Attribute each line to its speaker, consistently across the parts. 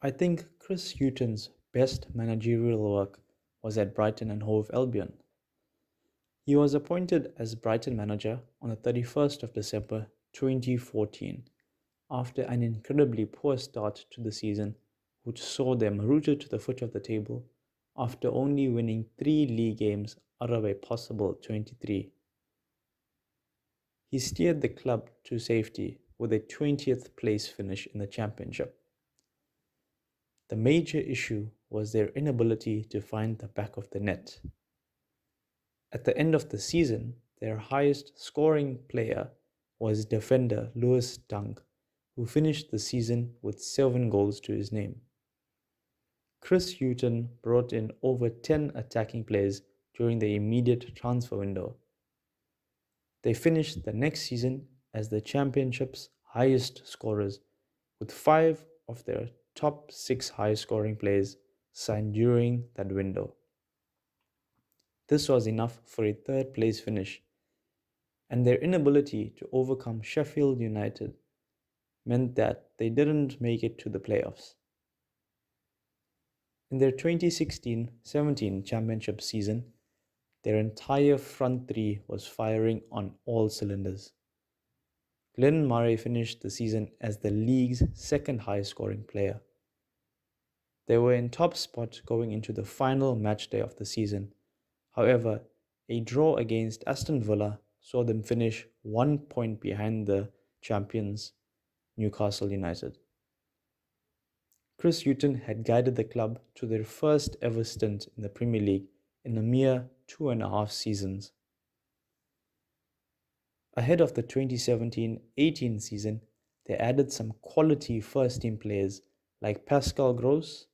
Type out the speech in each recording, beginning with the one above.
Speaker 1: I think Chris Hughton's best managerial work was at Brighton and Hove Albion. He was appointed as Brighton manager on the 31st of December 2014 after an incredibly poor start to the season, which saw them rooted to the foot of the table after only winning 3 league games out of a possible 23. He steered the club to safety with a 20th place finish in the championship. The major issue was their inability to find the back of the net. At the end of the season, their highest scoring player was defender Lewis Dunk, who finished the season with 7 goals to his name. Chris Hughton brought in over 10 attacking players during the immediate transfer window. They finished the next season as the championship's highest scorers, with 5 of their top 6 high scoring players signed during that window. This was enough for a third place finish, and their inability to overcome Sheffield United meant that they didn't make it to the playoffs. In their 2016-17 championship season, their entire front three was firing on all cylinders. Glenn Murray finished the season as the league's second highest scoring player. They were in top spot going into the final match day of the season. However, a draw against Aston Villa saw them finish 1 point behind the champions, Newcastle United. Chris Hughton had guided the club to their first ever stint in the Premier League in a mere 2.5 seasons. Ahead of the 2017-18 season, they added some quality first-team players like Pascal Gross,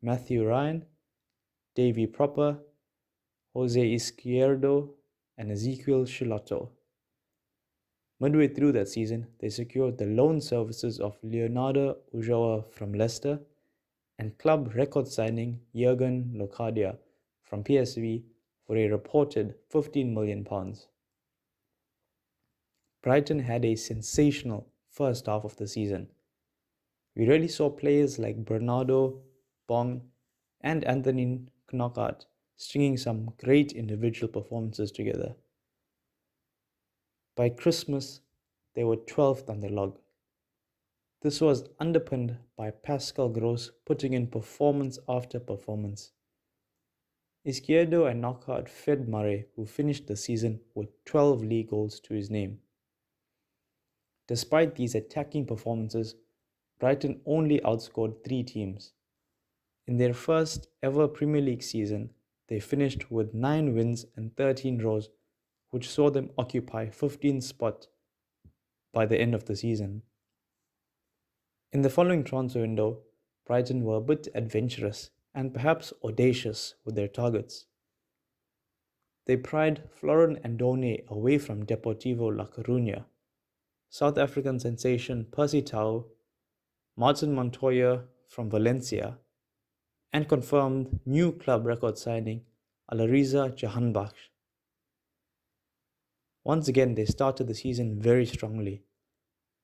Speaker 1: Matthew Ryan, Davy Proper, Jose Izquierdo, and Ezequiel Chiloto. Midway through that season, they secured the loan services of Leonardo Ulloa from Leicester and club record signing Jurgen Locadia from PSV for a reported £15 million. Brighton had a sensational first half of the season. We really saw players like Bernardo, Bong, and Anthony Knockaert stringing some great individual performances together. By Christmas, they were 12th on the log. This was underpinned by Pascal Gross putting in performance after performance. Izquierdo and Knockaert fed Murray, who finished the season with 12 league goals to his name. Despite these attacking performances, Brighton only outscored 3 teams. In their first ever Premier League season, they finished with 9 wins and 13 draws, which saw them occupy 15th spot by the end of the season. In the following transfer window, Brighton were a bit adventurous and perhaps audacious with their targets. They pried Florent Andone away from Deportivo La Coruña, South African sensation Percy Tau, Martin Montoya from Valencia, and confirmed new club record signing Alariza Jahanbakhsh. Once again, they started the season very strongly.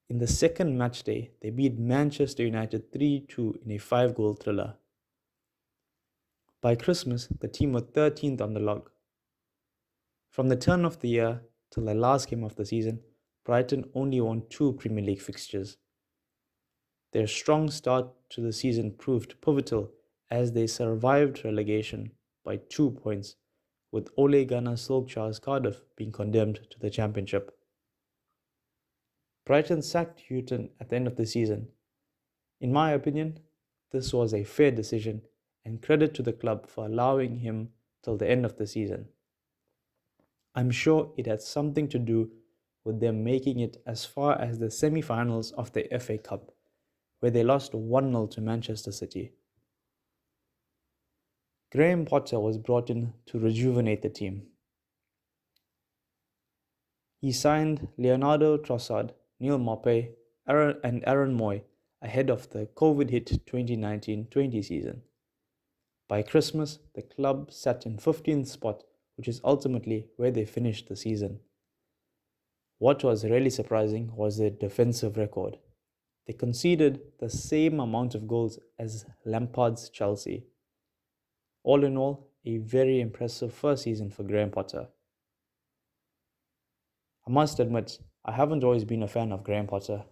Speaker 1: In the second match day, they beat Manchester United 3-2 in a 5-goal thriller. By Christmas, the team were 13th on the log. From the turn of the year till the last game of the season, Brighton only won 2 Premier League fixtures. Their strong start to the season proved pivotal as they survived relegation by 2 points, with Ole Gunnar Solskjaer's Cardiff being condemned to the Championship. Brighton sacked Hughton at the end of the season. In my opinion, this was a fair decision, and credit to the club for allowing him till the end of the season. I'm sure it had something to do with them making it as far as the semi-finals of the FA Cup, where they lost 1-0 to Manchester City. Graham Potter was brought in to rejuvenate the team. He signed Leonardo Trossard, Neil Maupay, and Aaron Moy ahead of the COVID-hit 2019-20 season. By Christmas, the club sat in 15th spot, which is ultimately where they finished the season. What was really surprising was their defensive record. They conceded the same amount of goals as Lampard's Chelsea. All in all, a very impressive first season for Graham Potter. I must admit, I haven't always been a fan of Graham Potter,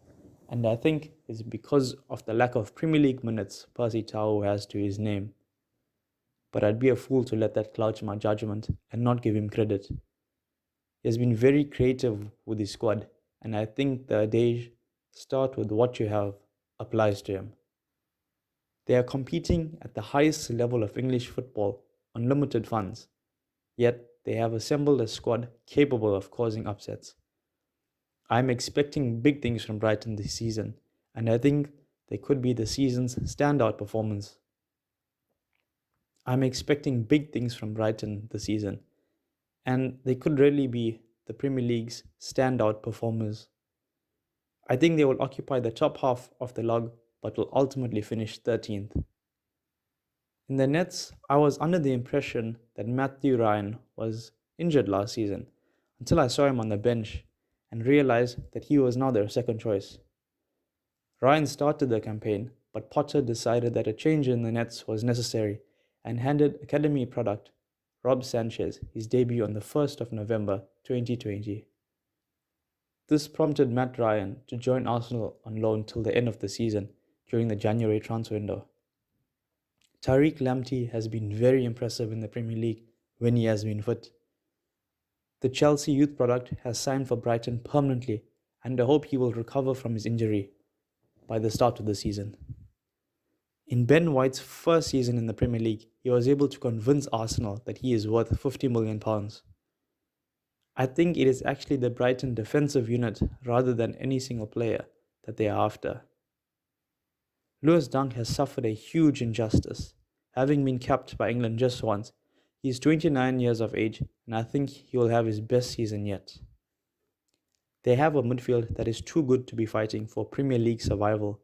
Speaker 1: and I think it's because of the lack of Premier League minutes Percy Tau has to his name. But I'd be a fool to let that cloud my judgment and not give him credit. He has been very creative with his squad, and I think the adage, start with what you have, applies to him. They are competing at the highest level of English football on limited funds, yet they have assembled a squad capable of causing upsets. I'm expecting big things from Brighton this season, and I think they could be the season's standout performance. I'm expecting big things from Brighton this season, and they could really be the Premier League's standout performers. I think they will occupy the top half of the log, but will ultimately finish 13th. In the Nets, I was under the impression that Matthew Ryan was injured last season until I saw him on the bench and realized that he was now their second choice. Ryan started the campaign, but Potter decided that a change in the Nets was necessary and handed academy product Rob Sanchez his debut on the 1st of November 2020. This prompted Matt Ryan to join Arsenal on loan till the end of the season during the January transfer window. Tariq Lamptey has been very impressive in the Premier League when he has been fit. The Chelsea youth product has signed for Brighton permanently, and I hope he will recover from his injury by the start of the season. In Ben White's first season in the Premier League, he was able to convince Arsenal that he is worth £50 million. I think it is actually the Brighton defensive unit rather than any single player that they are after. Lewis Dunk has suffered a huge injustice, having been capped by England just once. He is 29 years of age, and I think he will have his best season yet. They have a midfield that is too good to be fighting for Premier League survival.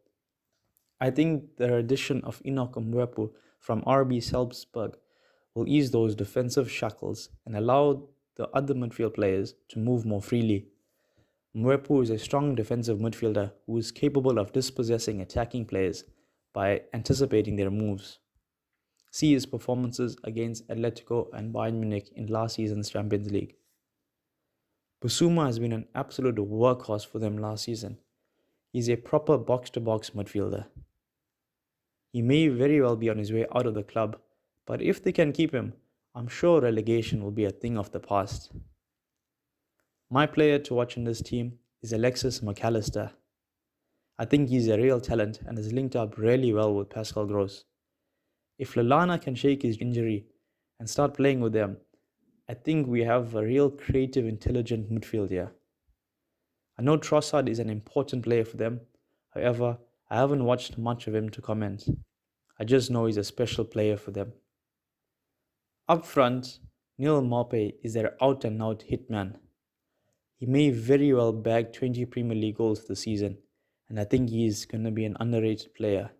Speaker 1: I think the addition of Enoch Mwepu from RB Salzburg will ease those defensive shackles and allow the other midfield players to move more freely. Mwepu is a strong defensive midfielder who is capable of dispossessing attacking players by anticipating their moves. See his performances against Atletico and Bayern Munich in last season's Champions League. Bissouma has been an absolute workhorse for them last season. He's a proper box-to-box midfielder. He may very well be on his way out of the club, but if they can keep him, I'm sure relegation will be a thing of the past. My player to watch in this team is Alexis McAllister. I think he's a real talent and is linked up really well with Pascal Gross. If Lallana can shake his injury and start playing with them, I think we have a real creative, intelligent midfield here. I know Trossard is an important player for them, however, I haven't watched much of him to comment. I just know he's a special player for them. Up front, Neil Maupay is their out-and-out hitman. He may very well bag 20 Premier League goals this season, and I think he is going to be an underrated player.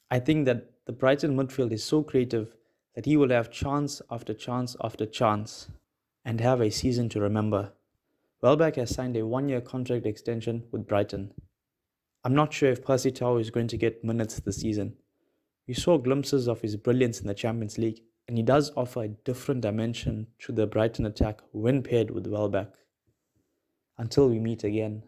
Speaker 1: I think that the Brighton midfield is so creative that he will have chance after chance after chance and have a season to remember. Welbeck has signed a 1-year contract extension with Brighton. I'm not sure if Percy Tau is going to get minutes this season. We saw glimpses of his brilliance in the Champions League, and he does offer a different dimension to the Brighton attack when paired with Welbeck. Until we meet again.